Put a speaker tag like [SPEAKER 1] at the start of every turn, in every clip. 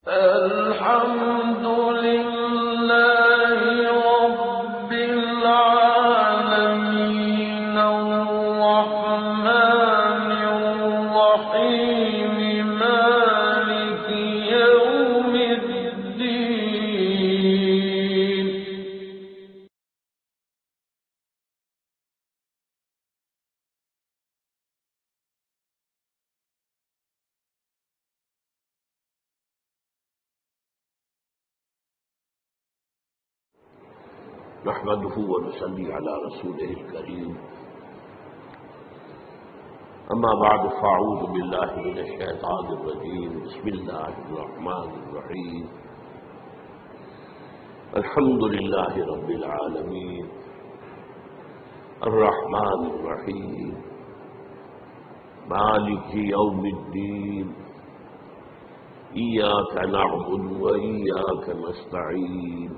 [SPEAKER 1] الحمد لله رب العالمين الرحمن الرحيم مالك يوم الدين
[SPEAKER 2] نحمده ونصلي على رسوله الكريم أما بعد فأعوذ بالله من الشيطان الرجيم بسم الله الرحمن الرحيم الحمد لله رب العالمين الرحمن الرحيم مالك يوم الدين إياك نعبد وإياك نستعين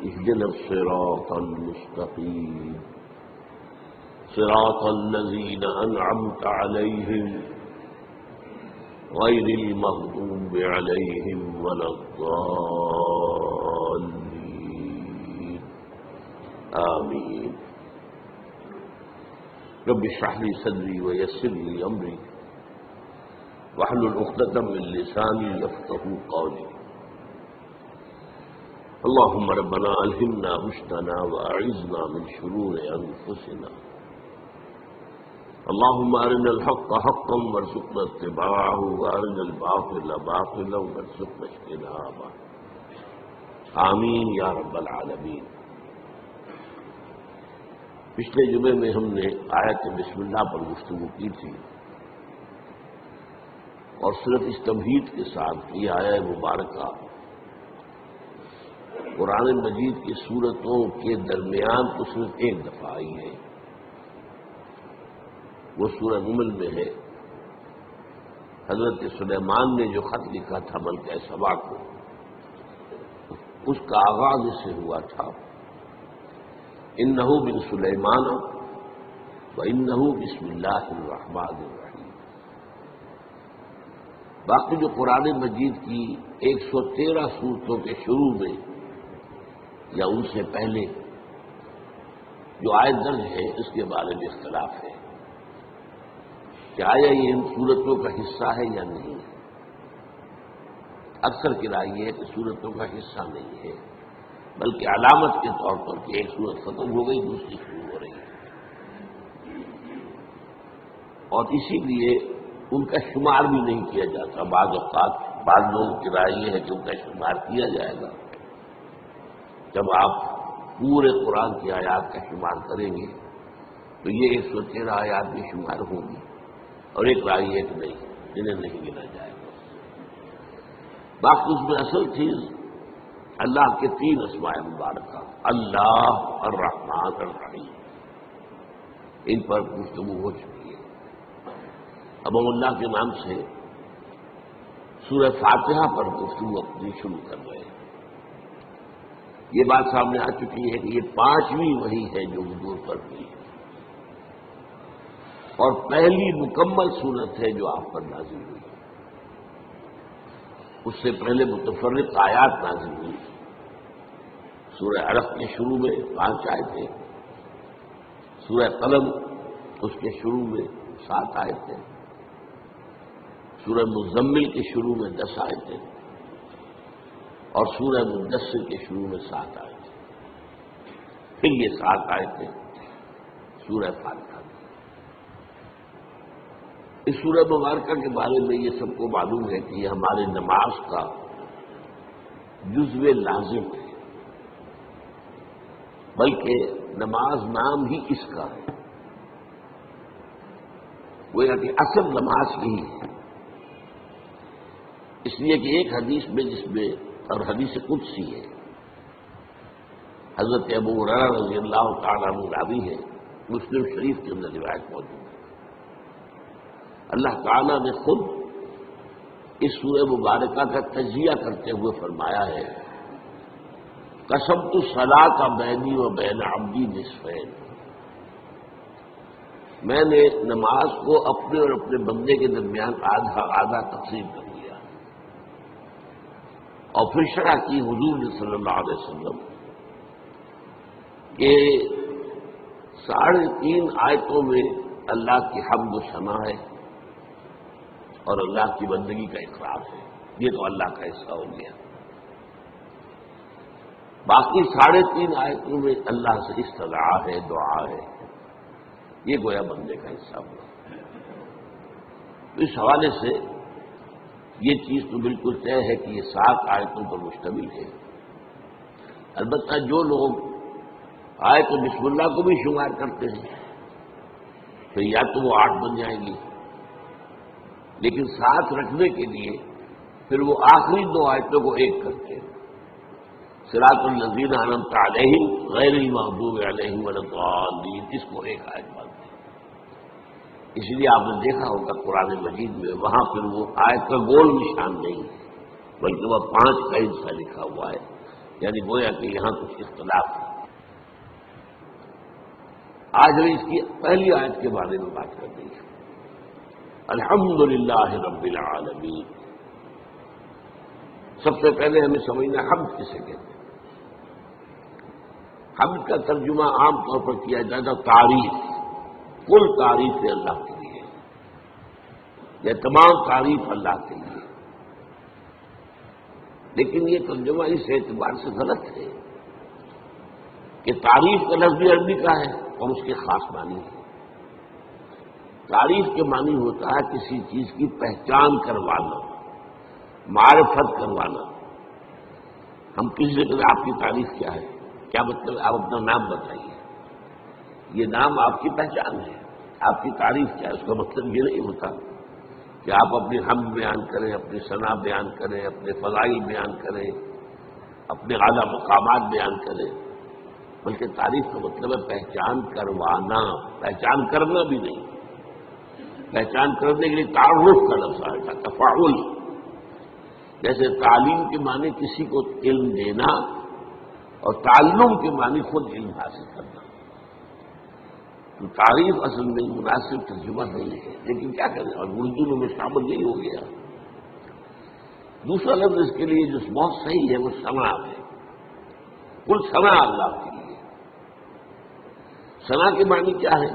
[SPEAKER 2] اهدنا الصراط المستقيم صراط الذين أنعمت عليهم غير المغضوب عليهم ولا الضالين آمين رب اشرح لي صدري ويسر لي أمري واحلل عقدة من لساني يفقهوا قولي اللهم ربنا ألهمنا رشدنا وأعذنا من شرور أنفسنا اللهم أرنا الحق حقا وارزقنا اتباعه وأرنا الباطل باطلا وارزقنا اجتنابه آمین یا رب العالمین۔ پچھلے جمعے میں ہم نے آیت بسم اللہ پر گفتگو کی تھی اور صرف اس تمہید کے ساتھ یہ آیت مبارکہ قرآن مجید کی سورتوں کے درمیان تو صرف ایک دفعہ آئی ہے، وہ سورہ نمل میں ہے۔ حضرت سلیمان نے جو خط لکھا تھا ملکہ سبا کو، اس کا آغاز اس سے ہوا تھا انہ من سلیمان وانہ بسم اللہ الرحمن الرحیم۔ باقی جو قرآن مجید کی 113 سورتوں کے شروع میں یا ان سے پہلے جو آیت درج ہے اس کے بارے میں اختلاف ہے کہ آیا یہ ان سورتوں کا حصہ ہے یا نہیں۔ اکثر کی رائے یہ ہے کہ سورتوں کا حصہ نہیں ہے، بلکہ علامت کے طور پر کہ ایک سورت ختم ہو گئی دوسری شروع ہو رہی ہے، اور اسی لیے ان کا شمار بھی نہیں کیا جاتا۔ بعض اوقات بعض لوگوں کی رائے یہ ہے کہ ان کا شمار کیا جائے گا جب آپ پورے قرآن کی آیات کا شمار کریں گے تو یہ 113 آیات بھی شمار ہوں گی، اور ایک رائے ایک نہیں، جنہیں نہیں گنا جائے گا۔ باقی اس میں اصل چیز اللہ کے 3 اسماء مبارکہ، اللہ، الرحمن، الرحیم، ان پر گفتگو ہو چکی ہے۔ اب ہم اللہ کے نام سے سورہ فاتحہ پر گفتگو اپنی شروع کر رہے ہیں۔ یہ بات سامنے آ چکی ہے کہ یہ 5ویں وحی ہے جو حضور پر ہوئی ہے، اور پہلی مکمل سورت ہے جو آپ پر نازل ہوئی۔ اس سے پہلے متفرق آیات نازل ہوئی۔ سورہ علق کے شروع میں 5 آیتیں، سورہ قلم اس کے شروع میں 7 آیتیں، سورہ مزمل کے شروع میں 10 آیتیں، اور سورہ مدثر کے شروع میں 7 آیتیں، پھر یہ 7 آیتیں سورہ فاتحہ۔ اس سورہ مبارکہ کے بارے میں یہ سب کو معلوم ہے کہ یہ ہمارے نماز کا جزو لازم ہے، بلکہ نماز نام ہی اس کا ہے، گویا کہ اصل نماز یہی ہے۔ اس لیے کہ ایک حدیث میں جس میں، اور حدیث قدسی ہے، حضرت ابو ہریرہ رضی اللہ تعالیٰ عنہ راوی ہے، مسلم شریف کے اندر روایت موجود ہے، اللہ تعالیٰ نے خود اس سورہ مبارکہ کا تجزیہ کرتے ہوئے فرمایا ہے قسمت الصلاۃ بینی و بین عبدی نصفین، میں نے نماز کو اپنے اور اپنے بندے کے درمیان آدھا آدھا تقسیم کر دیا۔ اور پھر شرح کی حضور نے صلی اللہ علیہ وسلم کہ 3.5 آیتوں میں اللہ کی حمد و ثنا ہے اور اللہ کی بندگی کا اقرار ہے. یہ تو اللہ کا حصہ ہو گیا. باقی 3.5 آیتوں میں اللہ سے استدعا ہے، دعا ہے. یہ گویا بندے کا حصہ ہوا. اس حوالے سے یہ چیز تو بالکل طے ہے کہ یہ 7 آیتوں پر مشتمل ہے. البتہ جو لوگ آیت بسم اللہ کو بھی شمار کرتے ہیں تو یا تو وہ 8 بن جائیں گی، لیکن ساتھ رکھنے کے لیے پھر وہ آخری 2 آیتوں کو ایک کرتے ہیں. صراط الذین انعمت علیہم غیر المغضوب علیہم ولا الضالین، اس کو ایک آیت مانتے ہیں. اس لیے آپ نے دیکھا ہوگا قرآن مجید میں وہاں پھر وہ آیت کا گول نشان نہیں ہے، بلکہ وہ 5 کا حصہ لکھا ہوا ہے. یعنی گویا کہ یہاں کچھ اختلاف ہے. آج ہم اس کی پہلی آیت کے بارے میں بات کر رہی ہیں. الحمدللہ رب العالمین. سب سے پہلے ہمیں سمجھنا حمد کسے کہتے ہیں. حمد کا ترجمہ عام طور پر کیا جاتا تعریف. کل تعریف ہے اللہ کے لیے، یہ تمام تعریف اللہ کے لیے. لیکن یہ ترجمہ اس اعتبار سے غلط ہے کہ تعریف کا لفظ عربی کا ہے اور اس کے خاص معنی ہے. تعریف کے معنی ہوتا ہے کسی چیز کی پہچان کروانا، معرفت کروانا. ہم کسی سے کہتے آپ کی تعریف کیا ہے، کیا مطلب؟ آپ اپنا نام بتائیے. یہ نام آپ کی پہچان ہے. آپ کی تعریف کیا ہے؟ اس کا مطلب یہ نہیں ہوتا کہ آپ اپنی حمد بیان کریں، اپنی ثنا بیان کریں، اپنے فضائل بیان کریں، اپنے اعلیٰ مقامات بیان کریں. بلکہ تعریف کا مطلب ہے پہچان کروانا. پہچان کرنا بھی نہیں. پہچان کرنے کے لیے تعارف کا لفظ آئے گا، تفاعل. جیسے تعلیم کے معنی کسی کو علم دینا اور تعلم کے معنی خود علم حاصل کرنا. تو تعریف اصل میں مناسب ترجمہ نہیں ہے، لیکن کیا کریں، اور اردو میں شامل نہیں ہو گیا. دوسرا لفظ اس کے لیے جو بہت صحیح ہے وہ ثنا ہے. کل ثنا اللہ کے لیے. ثنا کے معنی کیا ہے؟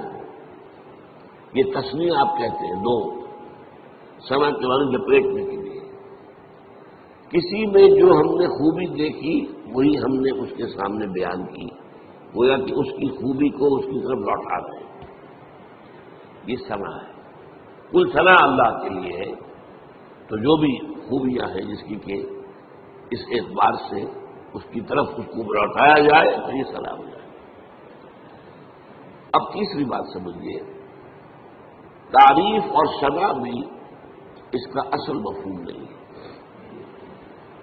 [SPEAKER 2] یہ تسنیہ آپ کہتے ہیں 2. ثنا کے معنی لپیٹنے کے لیے. کسی میں جو ہم نے خوبی دیکھی وہی ہم نے اس کے سامنے بیان کی، گویا کہ اس کی خوبی کو اس کی طرف لوٹا رہے ہیں. یہ ثنا ہے. کل ثنا اللہ کے لیے ہے. تو جو بھی خوبیاں ہیں جس کی کہ اس اعتبار سے اس کی طرف اس کو لوٹایا جائے تو یہ ثنا ہو جائے. اب تیسری بات سمجھیے. تعریف اور ثنا بھی اس کا اصل مفہوم نہیں ہے.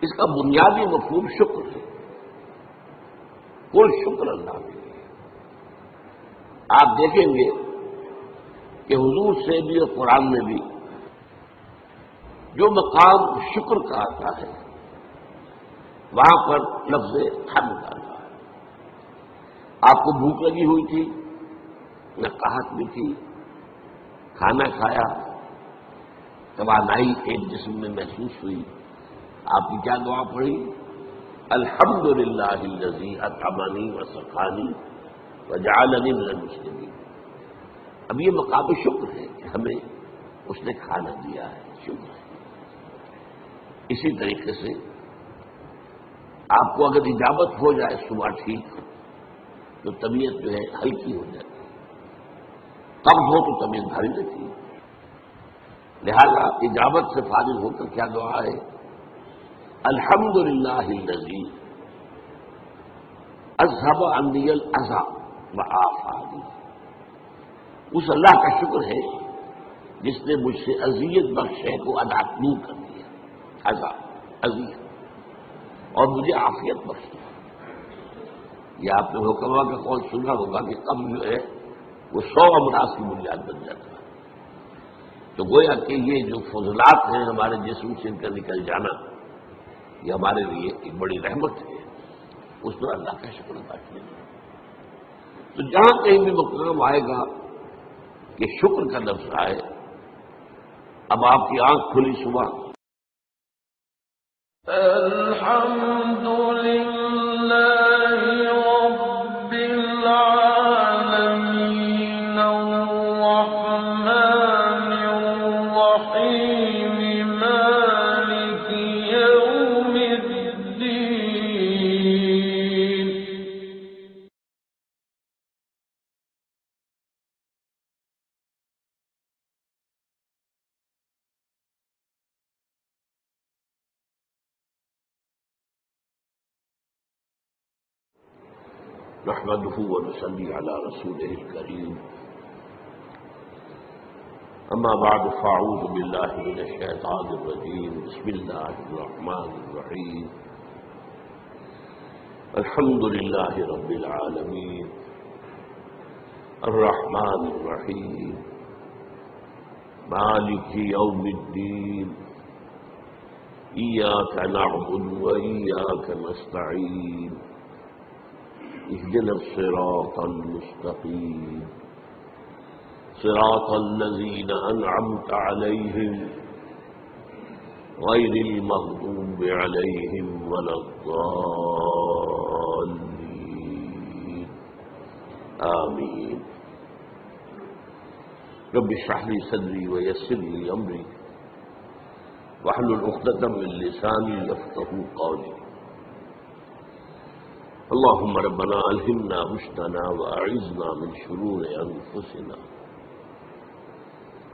[SPEAKER 2] اس کا بنیادی مفہوم شکر ہے. کل شکر اللہ کے لیے. آپ دیکھیں گے کہ حضور سے بھی اور قرآن میں بھی جو مقام شکر کا آتا ہے وہاں پر لفظ حمد آتا ہے. آپ کو بھوک لگی ہوئی تھی، نہ قحط بھی تھی، کھانا کھایا، توانائی ایک جسم میں محسوس ہوئی. آپ کی کیا دعا پڑھی؟ الحمدللہ الذی اطعمنی وسقانی وجعلنی من المسلمین. اب یہ مقام شکر ہے کہ ہمیں اس نے کھانا دیا ہے، شکر ہے. اسی طریقے سے آپ کو اگر اجابت ہو جائے صبح ٹھیک تو طبیعت جو ہے ہلکی ہو جاتی ہے. قبض ہو تو طبیعت بھاری رہتی ہے. لہذا اجابت سے فارغ ہو کر کیا دعا ہے؟ الحمدللہ الذی اذھب عنی الاذی وعافانی. اس اللہ کا شکر ہے جس نے مجھ سے اذیت بخش ہے کو دور کر دیا. اذیت اور مجھے عافیت بخش دیا. یہ آپ نے حکما کا قول سنا ہوگا کہ قبض جو ہے وہ 100 امراض کی بنیاد بن جاتا ہے. تو گویا کہ یہ جو فضلات ہیں ہمارے جسم سے ان کا نکل جانا یہ ہمارے لیے ایک بڑی رحمت ہے. اس پر اللہ کا شکر ادا کیا. تو جہاں کہیں بھی مقام آئے گا کہ شکر کا لفظ آئے، اب آپ کی آنکھ کھلی صبح
[SPEAKER 1] الحمد لله رب العالمين الرحمن الرحيم مالك يوم الدين.
[SPEAKER 2] نحمده ونصلي على رسوله الكريم. أما بعد فأعوذ بالله من الشيطان الرجيم. بسم الله الرحمن الرحيم. الحمد لله رب العالمين الرحمن الرحيم مالك يوم الدين إياك نعبد وإياك نستعين اهدنا الصراط المستقيم صراط الذين أنعمت عليهم غير المغضوب عليهم ولا الضالين آمين. رب اشرح لي صدري ويسر لي أمري واحلل عقدة من لساني يفقهوا قولي. اللهم ربنا ألهمنا رشدنا وأعذنا من شرور أنفسنا.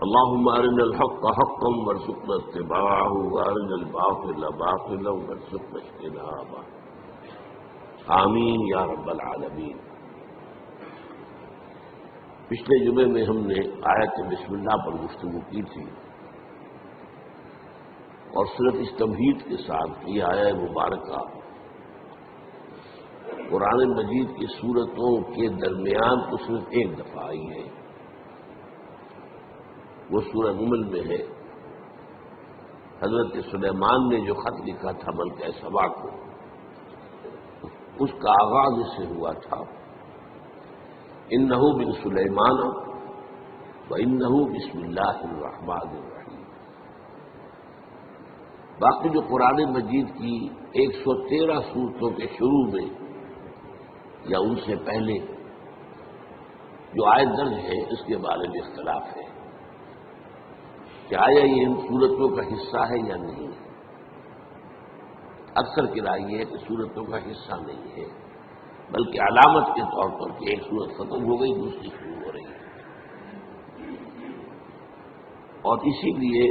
[SPEAKER 2] اللهم أرنا الحق حقا وارزقنا اتباعه وأرنا الباطل باطلا وارزقنا اجتنابه. آمین یا رب العالمین. پچھلے جمعے میں ہم نے آیت بسم اللہ پر گفتگو کی تھی اور صرف اس تمہید کے ساتھ یہ آیت مبارکہ قرآن مجید کی سورتوں کے درمیان تو صرف ایک دفعہ آئی ہے. وہ سورہ نمل میں ہے. حضرت سلیمان نے جو خط لکھا تھا ملکہ سبا کو، اس کا آغاز اس سے ہوا تھا انہ من سلیمان وانہ بسم اللہ الرحمن الرحیم. باقی جو قرآن مجید کی 113 سورتوں کے شروع میں یا ان سے پہلے جو آیت درج ہے اس کے بارے میں اختلاف ہے کہ آیا یہ ان سورتوں کا حصہ ہے یا نہیں. اکثر کی رائے یہ ہے کہ سورتوں کا حصہ نہیں ہے بلکہ علامت کے طور پر کہ ایک سورت ختم ہو گئی دوسری شروع ہو رہی ہے، اور اسی لیے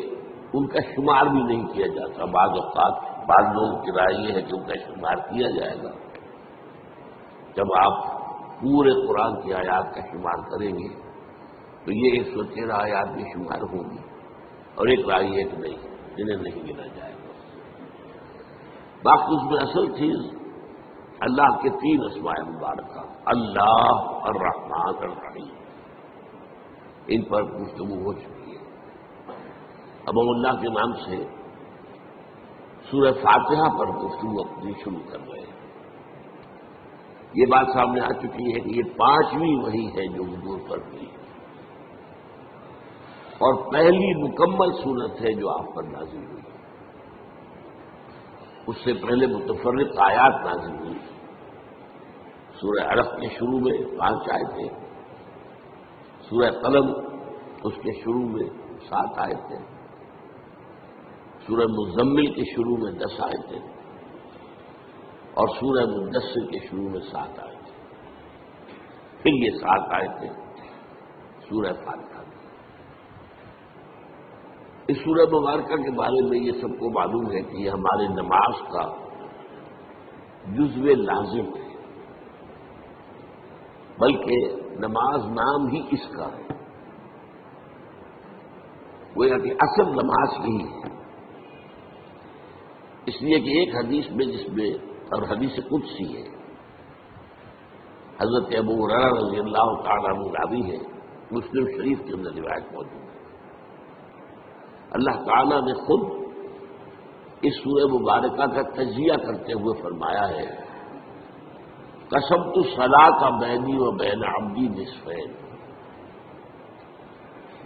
[SPEAKER 2] ان کا شمار بھی نہیں کیا جاتا. بعض اوقات بعض لوگوں کی رائے یہ ہے کہ ان کا شمار کیا جائے گا جب آپ پورے قرآن کی آیات کا شمار کریں گے تو یہ 113 آیات بھی شمار ہوں گی، اور ایک رائے ہے کہ نہیں، انہیں نہیں گنا جائے گا. باقی اس میں اصل چیز اللہ کے 3 اسماء مبارکہ اللہ الرحمن الرحیم، ان پر گفتگو ہو چکی ہے. اب ہم اللہ کے نام سے سورہ فاتحہ پر گفتگو اپنی شروع کر رہے ہیں. یہ بات سامنے آ چکی ہے کہ یہ 5ویں وحی ہے جو حضور پر ہوئی ہے اور پہلی مکمل سورت ہے جو آپ پر نازل ہوئی. اس سے پہلے متفرق آیات نازل ہوئی. سورہ علق کے شروع میں 5 آیتیں، سورہ قلم اس کے شروع میں 7 آیتیں، سورہ مزمل کے شروع میں 10 آیتیں، اور سورہ مدثر کے شروع میں 7 آیتیں. پھر یہ 7 آیتیں سورہ فاتحہ. اس سورہ مبارکہ کے بارے میں یہ سب کو معلوم ہے کہ یہ ہمارے نماز کا جزو لازم ہے، بلکہ نماز نام ہی اس کا ہے. گویا کہ اصل نماز یہی ہے. اس لیے کہ ایک حدیث میں جس میں، اور حدیث قدسی ہے، حضرت ابو ہریرہ رضی اللہ تعالیٰ عنہ راوی ہے، مسلم شریف کے اندر روایت موجود ہے. اللہ تعالیٰ نے خود اس سورہ مبارکہ کا تجزیہ کرتے ہوئے فرمایا ہے قسمت الصلاۃ بینی و بین عبدی نصفین.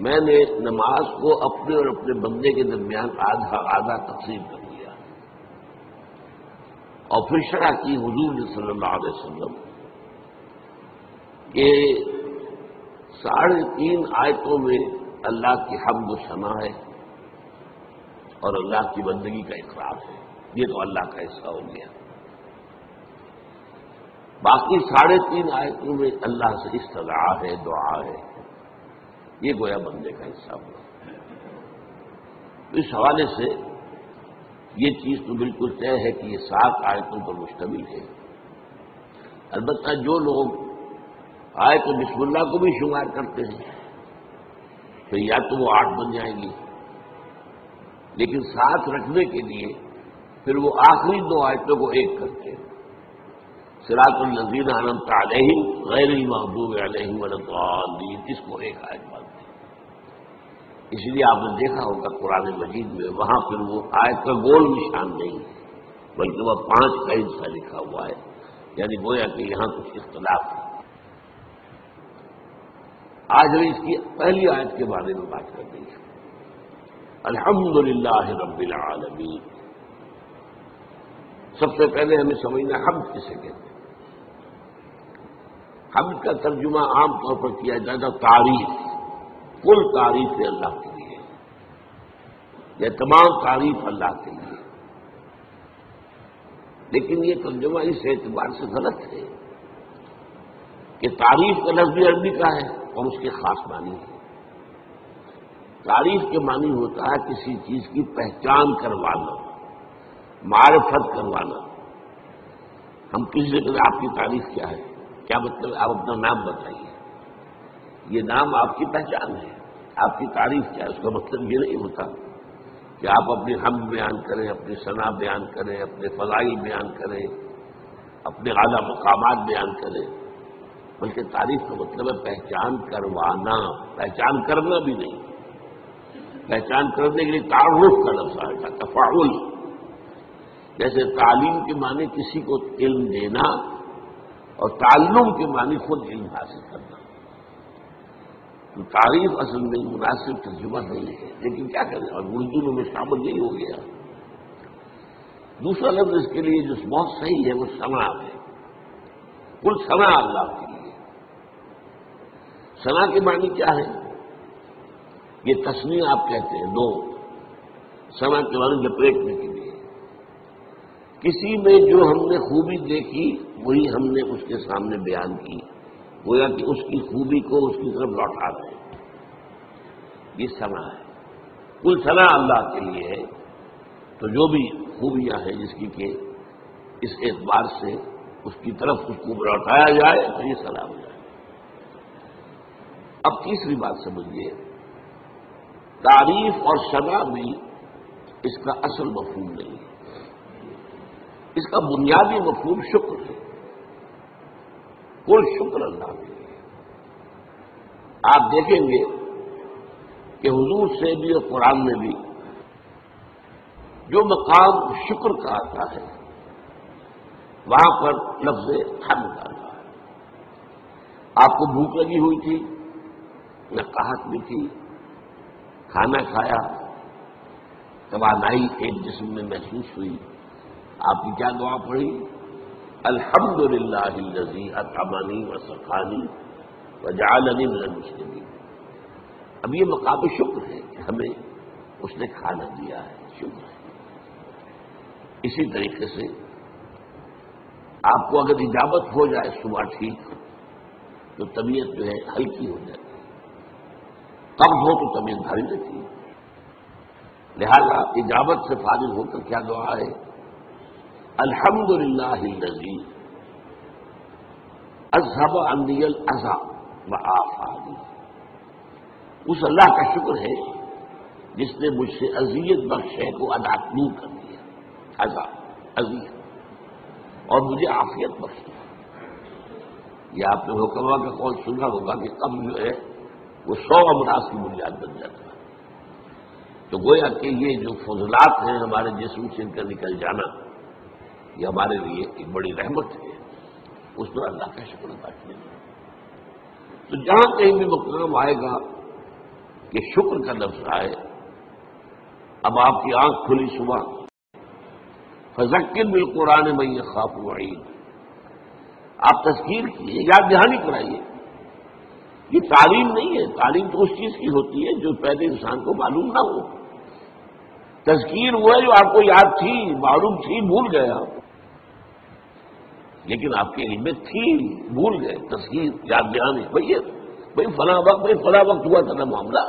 [SPEAKER 2] میں نے نماز کو اپنے اور اپنے بندے کے درمیان آدھا آدھا تقسیم کر دیا. اور پھر شرح کی حضور صلی اللہ علیہ وسلم کہ 3.5 آیتوں میں اللہ کی حمد و ثنا ہے اور اللہ کی بندگی کا اقرار ہے. یہ تو اللہ کا حصہ ہو گیا. باقی 3.5 آیتوں میں اللہ سے استدعا ہے، دعا ہے. یہ گویا بندے کا حصہ ہوا. اس حوالے سے یہ چیز تو بالکل طے ہے کہ یہ 7 آیتوں پر مشتمل ہے. البتہ جو لوگ آیت بسم اللہ کو بھی شمار کرتے ہیں تو یا تو وہ 8 بن جائیں گی، لیکن ساتھ رکھنے کے لیے پھر وہ آخری 2 آیتوں کو ایک کرتے ہیں. صراط الذین انعمت علیہم غیر المغضوب علیہم ولا الضالین، اس کو ایک آیت مانتے ہیں. اس لیے آپ نے دیکھا ہوگا قرآن مجید میں وہاں پھر وہ آیت کا گول نشان نہیں ہے، بلکہ وہ 5 کا حصہ لکھا ہوا ہے. یعنی گویا کہ یہاں کچھ اختلاف ہے. آج ہم اس کی پہلی آیت کے بارے میں بات کر رہی ہیں. الحمدللہ رب العالمین. سب سے پہلے ہمیں سمجھنا حمد کسے کہتے ہیں. حمد کا ترجمہ عام طور پر کیا جاتا تعریف. کل تعریف ہے اللہ کے لیے، یہ تمام تعریف اللہ کے لیے. لیکن یہ ترجمہ اس اعتبار سے غلط ہے کہ تعریف کا لفظ بھی عربی کا ہے اور اس کے خاص معنی ہے. تعریف کے معنی ہوتا ہے کسی چیز کی پہچان کروانا، معرفت کروانا. ہم کسی سے کہتے ہیں آپ کی تعریف کیا ہے، کیا مطلب؟ آپ اپنا نام بتائیے. یہ نام آپ کی پہچان ہے. آپ کی تعریف کیا ہے؟ اس کا مطلب یہ نہیں ہوتا کہ آپ اپنی حمد بیان کریں، اپنی ثنا بیان کریں، اپنے فضائل بیان کریں، اپنے اعلیٰ مقامات بیان کریں. بلکہ تعریف کا مطلب ہے پہچان کروانا. پہچان کرنا بھی نہیں. پہچان کرنے کے لیے تعارف کا لفظ آئے گا، تفاعل. جیسے تعلیم کے معنی کسی کو علم دینا اور تعلم کے معنی خود علم حاصل کرنا. تو تعریف اصل میں مناسب ترجمہ نہیں ہے، لیکن کیا کریں، اور اردو میں شامل یہی ہو گیا. دوسرا لفظ اس کے لیے جو بہت صحیح ہے وہ ثنا ہے. کل ثنا اللہ کے لیے. ثنا کے معنی کیا ہے؟ یہ تسمیہ آپ کہتے ہیں 2. ثنا کے معنی لپیٹنے کے لیے. کسی میں جو ہم نے خوبی دیکھی وہی ہم نے اس کے سامنے بیان کی، گویا کہ اس کی خوبی کو اس کی طرف لوٹا رہے ہیں. یہ ثنا ہے. کل ثنا اللہ کے لیے ہے. تو جو بھی خوبیاں ہیں جس کی کہ اس اعتبار سے اس کی طرف اس کو لوٹایا جائے تو یہ ثنا ہو جائے. اب تیسری بات سمجھیے. تعریف اور ثنا بھی اس کا اصل مفہوم نہیں ہے. اس کا بنیادی مفہوم شکر ہے. کل شکر اللہ کے لیے. آپ دیکھیں گے کہ حضور سے بھی اور قرآن میں بھی جو مقام شکر کا آتا ہے وہاں پر لفظ حمد آتا ہے. آپ کو بھوک لگی ہوئی تھی، نہ قحط بھی تھی، کھانا کھایا، توانائی ایک جسم میں محسوس ہوئی. آپ کی کیا دعا پڑھی؟ الحمدللہ الذی اطعمنی وسقانی وجعلنی من المسلمین. اب یہ مقام شکر ہے کہ ہمیں اس نے کھانا دیا ہے، شکر ہے. اسی طریقے سے آپ کو اگر اجابت ہو جائے صبح ٹھیک تو طبیعت جو ہے ہلکی ہو جاتی ہے. قبض ہو تو طبیعت بھاری رہتی ہے. لہذا اجابت سے فارغ ہو کر کیا دعا ہے؟ الحمدللہ الذی اذھب عنی الاذی وعافانی. اس اللہ کا شکر ہے جس نے مجھ سے اذیت بخش شے کو دور کر دیا، اذیت، اور مجھے عافیت بخش دیا. یہ آپ نے حکما کا قول سنا ہوگا کہ قبض جو ہے وہ 100 امراض کی بنیاد بن جاتا ہے. تو گویا کہ یہ جو فضلات ہیں ہمارے جسم سے ان کا نکل جانا یہ ہمارے لیے ایک بڑی رحمت ہے. اس پر اللہ کا شکر ادا کیجیے. تو جہاں کہیں بھی مقام آئے گا کہ شکر کا لفظ آئے، اب آپ کی آنکھ کھلی صبح فذکر بالقرآن من یخاف وعید، آپ تذکیر کیے، یاد دہانی کرائیے. یہ تعلیم نہیں ہے، تعلیم تو اس چیز کی ہوتی ہے جو پہلے انسان کو معلوم نہ ہو. تذکیر وہ ہے جو آپ کو یاد تھی، معلوم تھی، بھول گئے آپ، لیکن آپ کے علم میں تھی، بھول گئے. تذکیر یاد دہانی، بھائی فلاں وقت ہوا تھا نا معاملہ،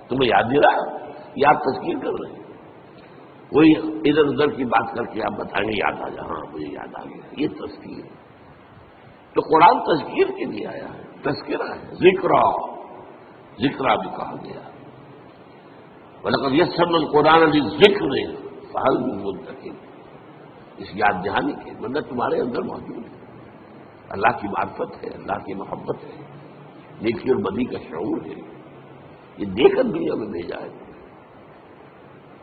[SPEAKER 2] تمہیں یاد نہیں رہا، یہ آپ تذکیر کر رہے ہیں. کوئی ادھر ادھر کی بات کر کے آپ بتائیں گے یاد آ جائے، ہاں مجھے یاد آ گیا، یہ تذکیر. تو قرآن تذکیر کے لیے آیا ہے، تذکرہ ہے، ذکرہ بھی کہا گیا. وَلَقَدْ يَسَّرْنَا الْقُرْآنَ لِلذِّكْرِ فَهَلْ مِن مُّدَّكِرٍ، اس یاد دہانی کے ورنہ تمہارے اندر موجود ہے. اللہ کی معرفت ہے، اللہ کی محبت ہے، نیکی اور بدی کا شعور ہے، یہ دے کر دنیا میں بھیجا ہے.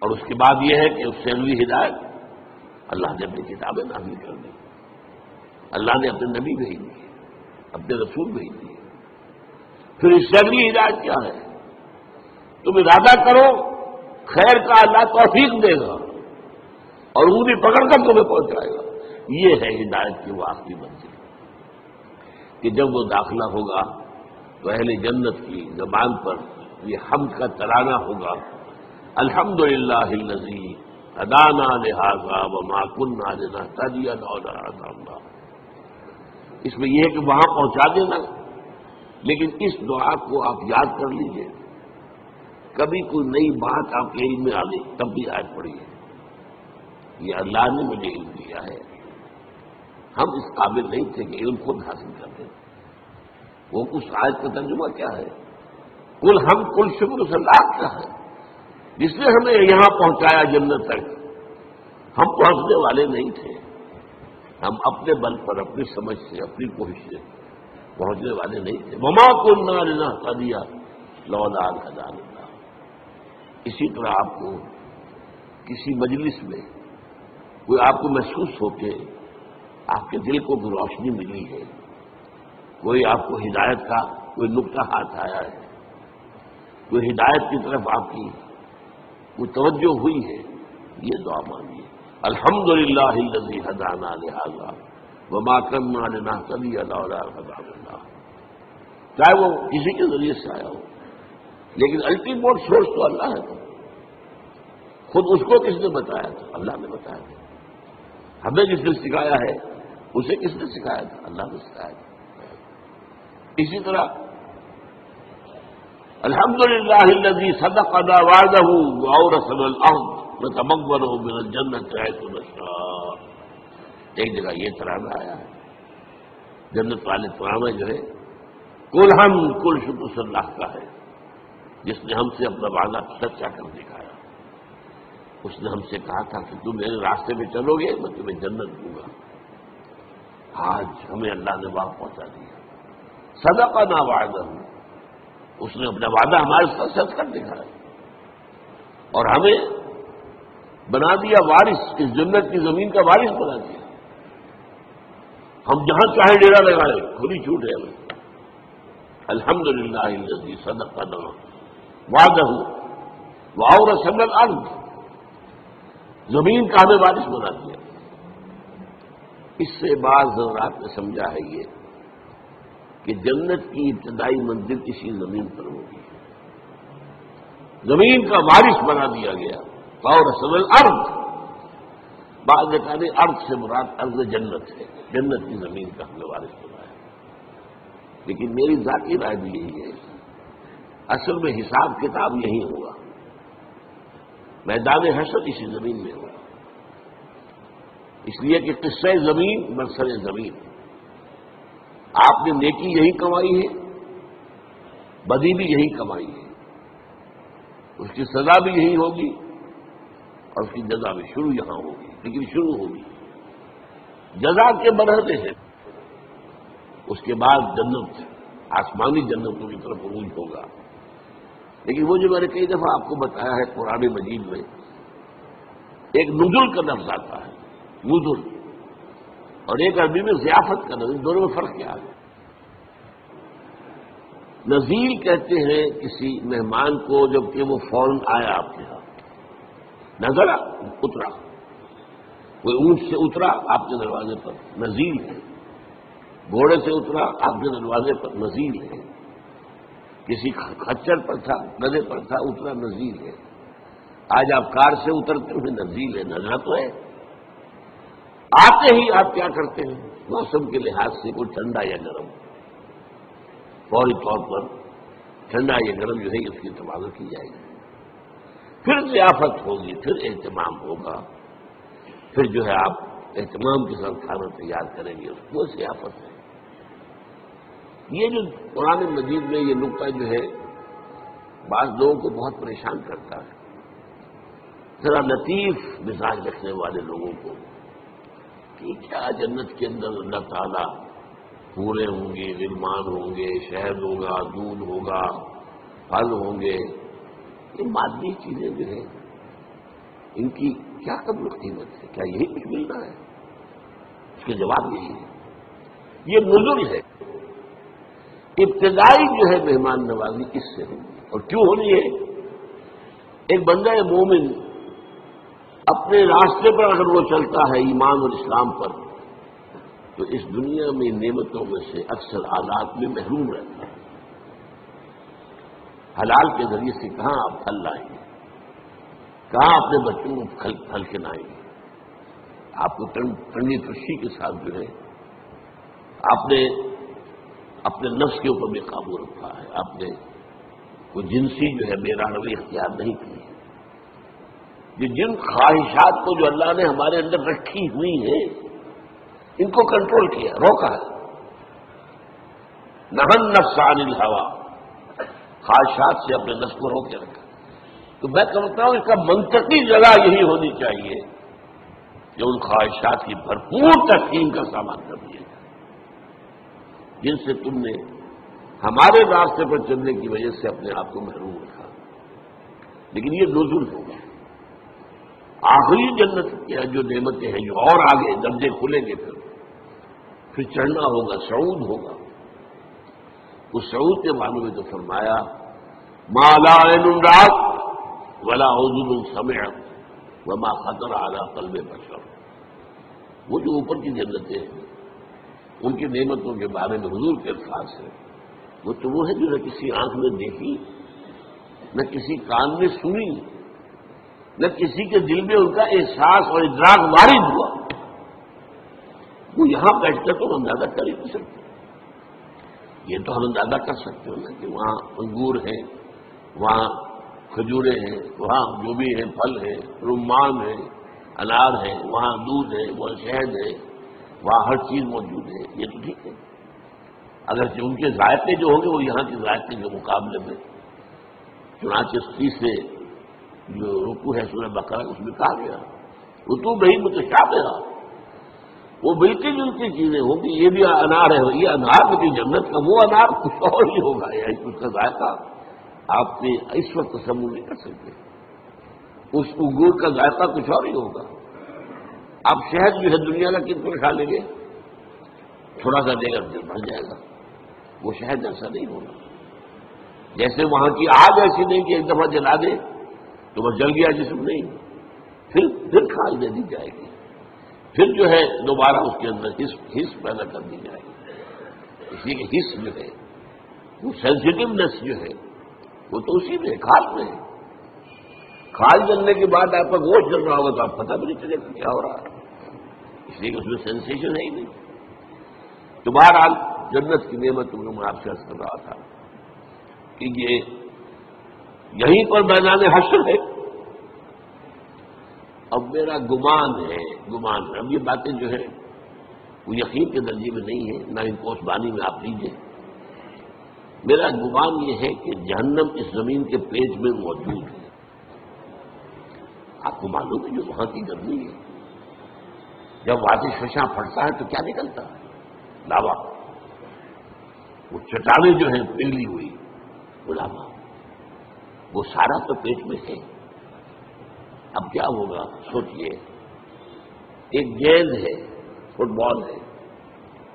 [SPEAKER 2] اور اس کے بعد یہ ہے کہ اس سے اگلی ہدایت اللہ نے اپنی کتابیں نازل کر دی، اللہ نے اپنے نبی بھیج دیے، اپنے رسول بھیج دیے. پھر اس سے اگلی ہدایت کیا ہے؟ تم ارادہ کرو خیر کا، اللہ توفیق دے گا اور انگلی پکڑ کر تمہیں پہنچائے گا. یہ ہے ہدایت کی وہ آخری منزل کہ جب وہ داخلہ ہوگا تو اہل جنت کی زبان پر یہ حمد کا ترانہ ہوگا، الحمدللہ الذی ہدانا لہذا وما کنا لنہتدی لولا ان ہدانا اللہ. اس میں یہ ہے کہ وہاں پہنچا دینا، لیکن اس دعا کو آپ یاد کر لیجئے. کبھی کوئی نئی بات آپ کے علم میں آ گئی تب بھی آیت پڑھیے، یہ اللہ نے مجھے علم دیا ہے. ہم اس قابل نہیں تھے کہ علم خود حاصل کرتے. وہ اس آیت کا ترجمہ کیا ہے؟ کل شکر اس اللہ کا ہے جس نے ہمیں یہاں پہنچایا جنت تک. ہم پہنچنے والے نہیں تھے، ہم اپنے بل پر، اپنی سمجھ سے، اپنی کوشش سے پہنچنے والے نہیں تھے. وما كنا لنهتدي لولا ان هدانا اللہ. اسی طرح آپ کو کسی مجلس میں کوئی آپ کو محسوس ہو کہ آپ کے دل کو کوئی روشنی ملی ہے، کوئی آپ کو ہدایت کا کوئی نقطہ ہاتھ آیا ہے، کوئی ہدایت کی طرف آپ کی کوئی توجہ ہوئی ہے، یہ دعا مانگیے. الحمدللہ الذی ہدانا لہذا وما كنا لنہتدی لولا ان ہدانا اللہ. چاہے وہ کسی کے ذریعے سے آیا ہو، لیکن الٹیمیٹ سورس تو اللہ ہے. خود اس کو کس نے بتایا تھا؟ اللہ نے بتایا تھا. ہمیں جس نے سکھایا ہے اسے کس نے سکھایا تھا؟ اللہ نے سکھایا تھا. اسی طرح الحمدللہ الذی صدقنا وعدہ واورثنا الارض نتبوأ من الجنۃ حیث نشاء. ایک جگہ یہ ترانہ آیا ہے، جنت والے ترانہ جو ہے کل شکر اللہ کا ہے جس نے ہم سے اپنا وعدہ سچا کر دکھایا. اس نے ہم سے کہا تھا کہ تم میرے راستے میں چلو گے میں تمہیں جنت دوں گا. آج ہمیں اللہ نے وہاں پہنچا دیا. صدقنا وعدہ، اس نے اپنا وعدہ ہمارے ساتھ سچ کر دکھایا اور ہمیں بنا دیا وارث، اس جنت کی زمین کا وارث بنا دیا. ہم جہاں چاہے ڈیرا لگائیں، کھلی چھوٹ ہے ہمیں. الحمدللہ الذی صدقنا وعدہ واورثنا الارض، زمین کا ہمیں وارث بنا دیا. اس سے بعض حضرات نے سمجھا ہے یہ کہ جنت کی ابتدائی منزل اسی زمین پر ہوگی، زمین کا وارث بنا دیا گیا. واورثنا الارض، بعض نے کہا نہیں، ارض سے مراد ارض جنت ہے، جنت کی زمین کا ہم نے وارث بنایا. لیکن میری ذاتی رائے بھی یہی ہے، اصل میں حساب کتاب یہی ہوگا، میدان حشر اسی زمین میں ہوگا. اس لیے کہ قصہ زمین برسر زمین. آپ نے نیکی یہی کمائی ہے، بدی بھی یہی کمائی ہے، اس کی سزا بھی یہی ہوگی اور اس کی جزا بھی شروع یہاں ہوگی. لیکن شروع ہوگی جزا کے مرحلے سے، اس کے بعد جنت، آسمانی جنتوں کی طرف عروج ہوگا. لیکن وہ جو میں نے کئی دفعہ آپ کو بتایا ہے قرآن مجید میں ایک نزول کا لفظ آتا ہے، نزول، اور ایک عربی میں ضیافت کا لفظ، دونوں میں فرق کیا ہے؟ نزیل کہتے ہیں کسی مہمان کو جب کہ وہ فوراً آیا آپ کے یہاں، نظر اترا. کوئی اونٹ سے اترا آپ کے دروازے پر نزیل ہے، گھوڑے سے اترا آپ کے دروازے پر نزیل ہے، کسی خچر پر تھا، گدھے پر تھا، اترا نزیل ہے۔ آج آپ کار سے اترتے ہوئے نزیل ہے، نظر تو ہے۔ آتے ہی آپ کیا کرتے ہیں؟ موسم کے لحاظ سے کوئی ٹھنڈا یا گرم، فوری طور پر ٹھنڈا یا گرم جو ہے اس کی تبادلہ کی جائے گی، پھر ضیافت ہوگی، پھر اہتمام ہوگا، پھر جو ہے آپ اہتمام کے ساتھ کھانا تیار کریں گے، اس کو ضیافت ہے۔ یہ جو قرآن مجید میں یہ نقطہ جو ہے بعض لوگوں کو بہت پریشان کرتا ہے، ذرا لطیف مزاج رکھنے والے لوگوں کو، کہ کیا جنت کے اندر اللہ تعالیٰ پورے ہوں گے، غلمان ہوں گے، شہد ہوگا، دودھ ہوگا، پھل ہوں گے، یہ مادی چیزیں جو ہیں ان کی کیا قدر و قیمت ہے؟ کیا یہی کچھ ملنا ہے؟ اس کے جواب یہی ہے، یہ نزل ہے، ابتدائی جو ہے مہمان نوازی اس سے ہوگی۔ اور کیوں ہونی ہے؟ ایک بندہ مومن اپنے راستے پر اگر وہ چلتا ہے ایمان اور اسلام پر، تو اس دنیا میں نعمتوں میں سے اکثر حالات میں محروم رہتا ہے۔ حلال کے ذریعے سے کہاں آپ پھل لائیں گے، کہاں اپنے بچوں کو پھل کھلائیں گے؟ آپ کو ٹھنڈی ترشی کے ساتھ جو ہے آپ نے اپنے نفس کے اوپر بھی قابو رکھا ہے، آپ نے کوئی جنسی جو ہے بے راروی اختیار نہیں کی ہے۔ یہ جن خواہشات کو جو اللہ نے ہمارے اندر رکھی ہوئی ہیں ان کو کنٹرول کیا، روکا ہے۔ نہن نفس عن الہوا، خواہشات سے اپنے نفس کو روک کے رکھا۔ تو میں سمجھتا ہوں اس کا منطقی جگہ یہی ہونی چاہیے کہ ان خواہشات کی بھرپور تسکین کا سامان کر دیا جائے جن سے تم نے ہمارے راستے پر چلنے کی وجہ سے اپنے آپ کو محروم رکھا۔ لیکن یہ نزول ہوگا، آخری جنت کی جو نعمتیں ہیں جو اور آگے درجے کھلیں گے، پھر چڑھنا ہوگا، صعود ہوگا۔ اس صعود کے معنی میں تو فرمایا ما لا عین رأت ولا اذن سمعت وما خطر علی قلب بشر۔ وہ جو اوپر کی جنتیں ہیں ان کی نعمتوں کے بارے میں حضور کے الفاظ ہیں، وہ تو وہ ہے جو نہ کسی آنکھ نے دیکھی، نہ کسی کان نے سنی، نہ کسی کے دل میں ان کا احساس اور ادراک وارد ہوا۔ وہ یہاں بیٹھ کر تو ہم اندازہ کر ہی نہیں سکتے۔ یہ تو ہم اندازہ کر سکتے ہیں نا کہ وہاں انگور ہیں، وہاں کھجوریں ہیں، وہاں جو بھی ہیں پھل ہیں، رمان ہیں، انار ہیں، وہاں دودھ ہے، وہاں شہد ہے، وہاں ہر چیز موجود ہے، یہ تو ٹھیک ہے۔ اگرچہ ان کے ذائقے جو ہوں گے وہ یہاں کے ذائقے کے مقابلے میں، چنانچہ 30 سے جو رکوع ہے سورہ بقرہ اس میں کہا گیا رتو بہی متشابہہ، وہ ملتی جلتی چیزیں ہوں گی۔ یہ بھی انار ہے، یہ انار لیکن جنت کا وہ انار کچھ اور ہی ہوگا، یعنی اس کا ذائقہ آپ نے اس وقت تصور نہیں کر سکتے۔ اس انگور کا ذائقہ کچھ اور ہی ہوگا۔ آپ شہد جو ہے دنیا کا کتنا کھا لیں گے، تھوڑا سا دے گا دل بھر جائے گا، وہ شہد ایسا نہیں ہوگا۔ جیسے وہاں کی آگ ایسی نہیں کہ ایک دفعہ جلا دے تو بس جل گیا جسم، نہیں، پھر کھال دے دی جائے گی، پھر جو ہے دوبارہ اس کے اندر حس پیدا کر دی جائے گی۔ اسی کے حس جو ہے وہ سینسٹیونیس جو ہے وہ تو اسی میں کھال میں ہے۔ کھال جلنے کے بعد آپ کا گوشت جل رہا ہوگا تو آپ پتہ بھی نہیں چلے گا کیا ہو رہا ہے، اس لیے کہ اس میں سینسیشن ہے ہی نہیں۔ تو بہرحال جنت کی نعمت میں آپ سے عرض کر رہا تھا کہ یہ یہیں پر میدان حشر ہے۔ اب میرا گمان ہے، اب یہ باتیں جو ہے وہ یقین کے درجے میں نہیں ہے، نہ ان کو اس بانی میں آپ لیجیے۔ میرا گمان یہ ہے کہ جہنم اس زمین کے پیج میں موجود ہے۔ آپ کو معلوم ہے جو وہاں کی گرمی ہے، جب آتش فشاں پھٹتا ہے تو کیا نکلتا ہے؟ لاوا۔ وہ چٹانیں جو ہیں پگھلی ہوئی، وہ لاوا، وہ سارا تو پیٹ میں ہے۔ اب کیا ہوگا سوچئے، ایک گیند ہے، فٹ بال ہے،